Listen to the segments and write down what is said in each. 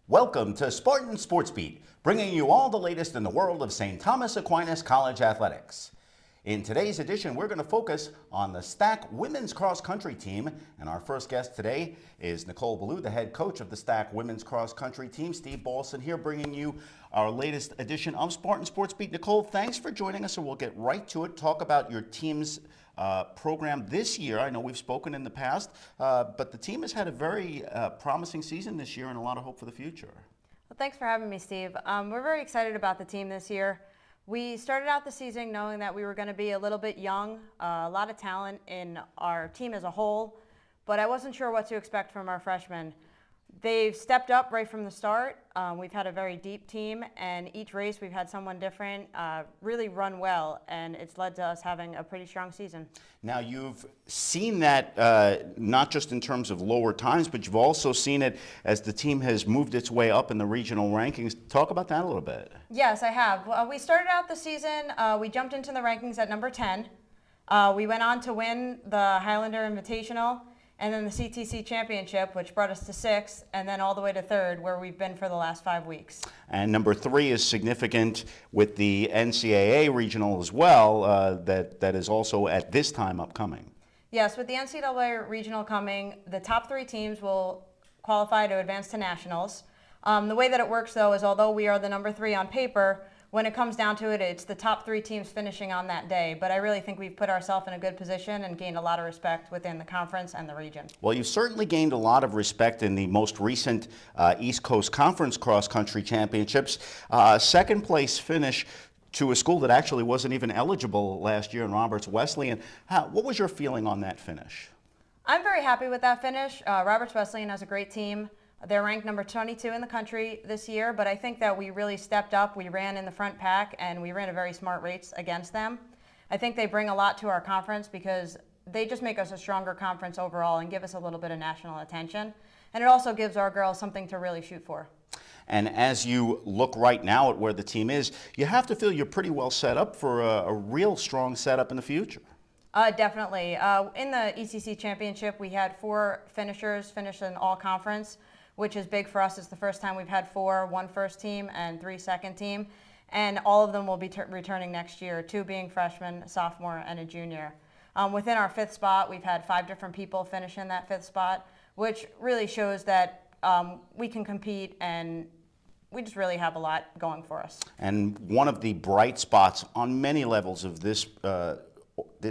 Welcome to Spartan Sports Beat, bringing you all the latest in the world of St. Thomas Aquinas College athletics. In today's edition, we're going to focus on the STAC women's cross country team, and our first guest today is Nicole Ballou, the head coach of the STAC women's cross country team. Steve Balson here, bringing you our latest edition of Spartan Sports Beat. Nicole, thanks for joining us, and we'll get right to it. Talk about your team's program this year. I know we've spoken in the past, but the team has had a very promising season this year and a lot of hope for the future. Well, thanks for having me, Steve. We're very excited about the team this year. We started out the season knowing that we were going to be a little bit young, a lot of talent in our team as a whole, but I wasn't sure what to expect from our freshmen. They've stepped up right from the start. We've had a very deep team, and each race we've had someone different really run well, and it's led to us having a pretty strong season. Now, you've seen that not just in terms of lower times, but you've also seen it as the team has moved its way up in the regional rankings. Talk about that a little bit. Yes, I have. We started out the season, we jumped into the rankings at number 10. We went on to win the Highlander Invitational, and then the CTC Championship, which brought us to 6th, and then all the way to 3rd, where we've been for the last 5 weeks. And number 3 is significant with the NCAA regional as well, that is also at this time upcoming. Yes, with the NCAA regional coming, the top 3 teams will qualify to advance to nationals. The way that it works, though, is although we are the number 3 on paper, when it comes down to it, it's the top 3 teams finishing on that day. But I really think we've put ourselves in a good position and gained a lot of respect within the conference and the region. Well, you've certainly gained a lot of respect in the most recent East Coast Conference Cross Country Championships. Second place finish to a school that actually wasn't even eligible last year in Roberts Wesleyan. What was your feeling on that finish? I'm very happy with that finish. Roberts Wesleyan has a great team. They're ranked number 22 in the country this year, but I think that we really stepped up. We ran in the front pack, and we ran a very smart race against them. I think they bring a lot to our conference because they just make us a stronger conference overall and give us a little bit of national attention. And it also gives our girls something to really shoot for. And as you look right now at where the team is, you have to feel you're pretty well set up for a real strong setup in the future. Definitely. In the ECC Championship, we had 4 finishers finish in all conference, which is big for us. It's the first time we've had 4, 1 first team and 3 second team. And all of them will be returning next year, 2 being freshmen, sophomore, and a junior. Within our 5th spot, we've had 5 different people finish in that 5th spot, which really shows that we can compete, and we just really have a lot going for us. And one of the bright spots on many levels of this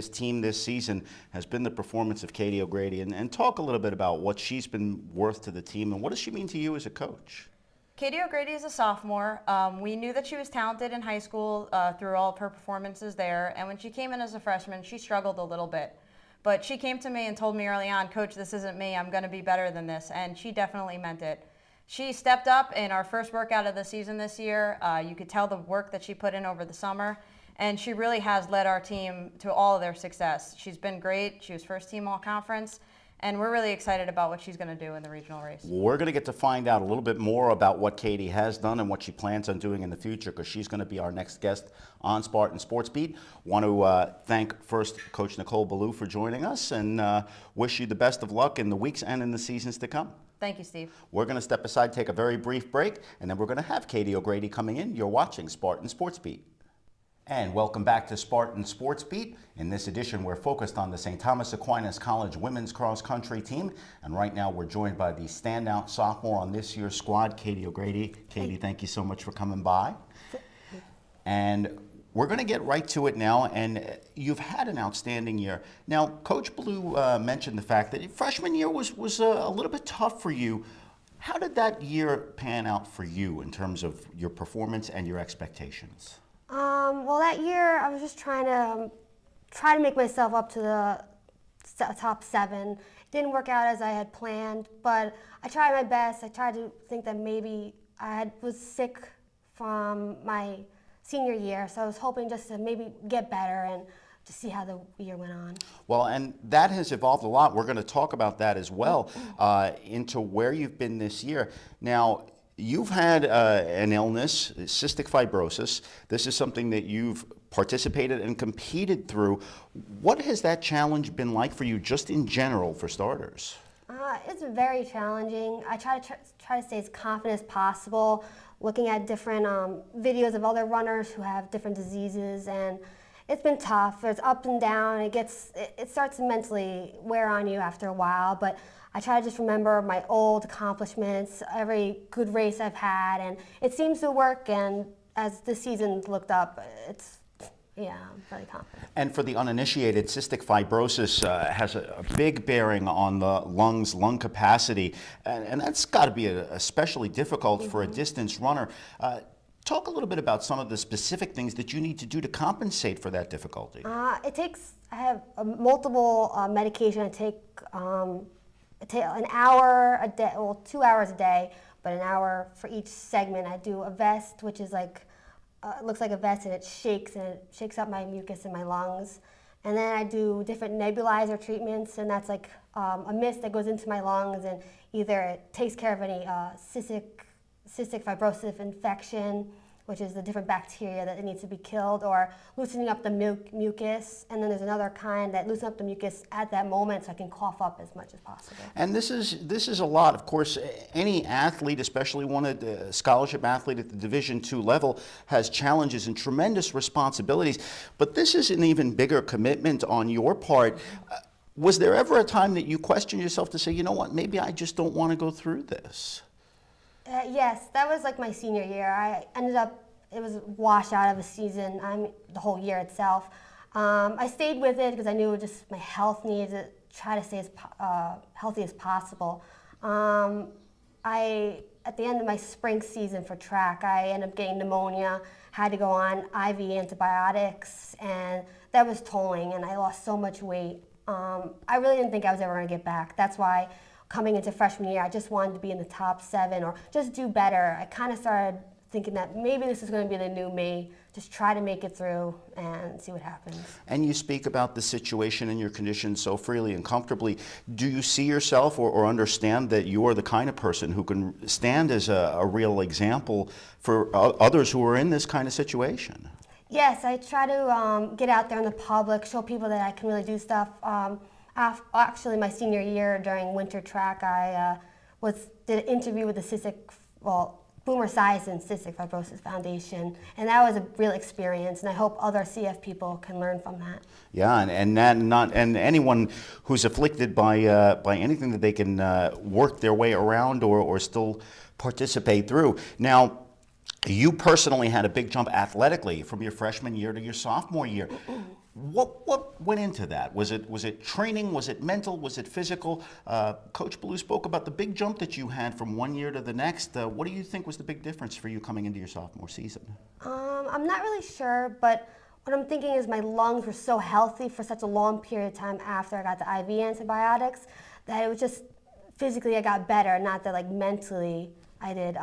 team this season has been the performance of Katie O'Grady. And talk a little bit about what she's been worth to the team and what does she mean to you as a coach? Katie O'Grady is a sophomore. We knew that she was talented in high school through all of her performances there. And when she came in as a freshman, she struggled a little bit. But she came to me and told me early on, Coach, this isn't me. I'm going to be better than this. And she definitely meant it. She stepped up in our first workout of the season this year. You could tell the work that she put in over the summer. And she really has led our team to all of their success. She's been great. She was first team all conference. And we're really excited about what she's going to do in the regional race. We're going to get to find out a little bit more about what Katie has done and what she plans on doing in the future, because she's going to be our next guest on Spartan Sports Beat. Want to thank first Coach Nicole Ballou for joining us, and wish you the best of luck in the weeks and in the seasons to come. Thank you, Steve. We're going to step aside, take a very brief break, and then we're going to have Katie O'Grady coming in. You're watching Spartan Sports Beat. And welcome back to Spartan Sports Beat. In this edition, we're focused on the St. Thomas Aquinas College women's cross country team. And right now, we're joined by the standout sophomore on this year's squad, Katie O'Grady. Katie, thank you so much for coming by. And we're going to get right to it now. And you've had an outstanding year. Now, Coach Ballou mentioned the fact that your freshman year was a little bit tough for you. How did that year pan out for you in terms of your performance and your expectations? Well, that year I was just trying to make myself up to the top 7. It didn't work out as I had planned, but I tried my best. I tried to think that maybe I was sick from my senior year, so I was hoping just to maybe get better and to see how the year went on. Well, and that has evolved a lot. We're going to talk about that as well, into where you've been this year. Now, you've had an illness, cystic fibrosis. This is something that you've participated and competed through. What has that challenge been like for you, just in general, for starters? It's very challenging. I try to stay as confident as possible, looking at different videos of other runners who have different diseases, and it's been tough. There's up and down. It starts to mentally wear on you after a while, but I try to just remember my old accomplishments, every good race I've had, and it seems to work. And as the season looked up, yeah, I'm really confident. And for the uninitiated, cystic fibrosis has a big bearing on the lung capacity, and that's got to be especially difficult for a distance runner. Talk a little bit about some of the specific things that you need to do to compensate for that difficulty. I have multiple medication. I take an hour a day, well, 2 hours a day, but an hour for each segment. I do a vest, which is like, it looks like a vest, and it shakes up my mucus in my lungs. And then I do different nebulizer treatments, and that's like a mist that goes into my lungs, and either it takes care of any cystic fibrosis infection, which is the different bacteria that needs to be killed, or loosening up the mucus. And then there's another kind that loosens up the mucus at that moment so I can cough up as much as possible. And this is a lot. Of course, any athlete, especially one of the scholarship athlete at the Division II level, has challenges and tremendous responsibilities. But this is an even bigger commitment on your part. Was there ever a time that you questioned yourself to say, you know what, maybe I just don't want to go through this? Yes, that was like my senior year. I ended up, it was a washout of a season, the whole year itself. I stayed with it because I knew just my health needs to try to stay as healthy as possible. At the end of my spring season for track, I ended up getting pneumonia, had to go on IV antibiotics, and that was tolling, and I lost so much weight. I really didn't think I was ever going to get back. That's why coming into freshman year, I just wanted to be in the top 7 or just do better. I kind of started thinking that maybe this is going to be the new me, just try to make it through and see what happens. And you speak about the situation and your condition so freely and comfortably. Do you see yourself or understand that you are the kind of person who can stand as a real example for others who are in this kind of situation? Yes, I try to get out there in the public, show people that I can really do stuff. Actually, my senior year during winter track, I did an interview with the Boomer Esiason Cystic Fibrosis Foundation, and that was a real experience, and I hope other CF people can learn from that. Yeah, and anyone who's afflicted by anything that they can work their way around or still participate through. Now, you personally had a big jump athletically from your freshman year to your sophomore year. What went into that? Was it training? Was it mental? Was it physical? Coach Ballou spoke about the big jump that you had from one year to the next. What do you think was the big difference for you coming into your sophomore season? I'm not really sure, but what I'm thinking is my lungs were so healthy for such a long period of time after I got the IV antibiotics that it was just physically I got better, not that like mentally I did.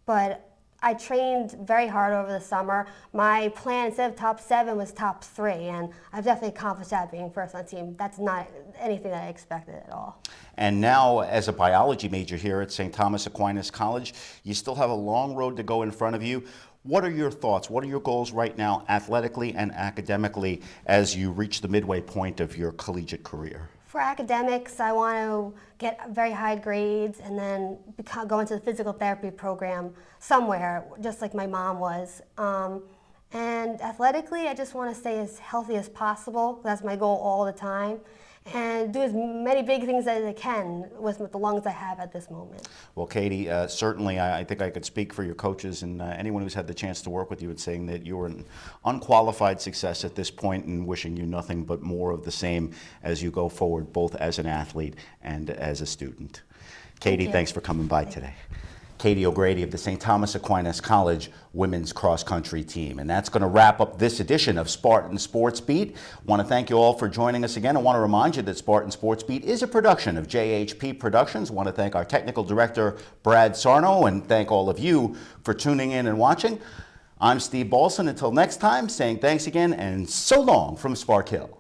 But I trained very hard over the summer. My plan, instead of top 7, was top 3, and I've definitely accomplished that being first on the team. That's not anything that I expected at all. And now, as a biology major here at St. Thomas Aquinas College, you still have a long road to go in front of you. What are your thoughts? What are your goals right now, athletically and academically, as you reach the midway point of your collegiate career? For academics, I want to get very high grades and then go into the physical therapy program somewhere, just like my mom was. And athletically, I just want to stay as healthy as possible. That's my goal all the time. And do as many big things as I can with the lungs I have at this moment. Well, Katie, certainly I think I could speak for your coaches and anyone who's had the chance to work with you in saying that you were an unqualified success at this point, and wishing you nothing but more of the same as you go forward, both as an athlete and as a student. Katie, thanks for coming by today. Katie O'Grady of the St. Thomas Aquinas College women's cross country team. And that's going to wrap up this edition of Spartan Sports Beat. I want to thank you all for joining us again. I want to remind you that Spartan Sports Beat is a production of JHP Productions. I want to thank our technical director, Brad Sarno, and thank all of you for tuning in and watching. I'm Steve Balson. Until next time, saying thanks again and so long from Spark Hill.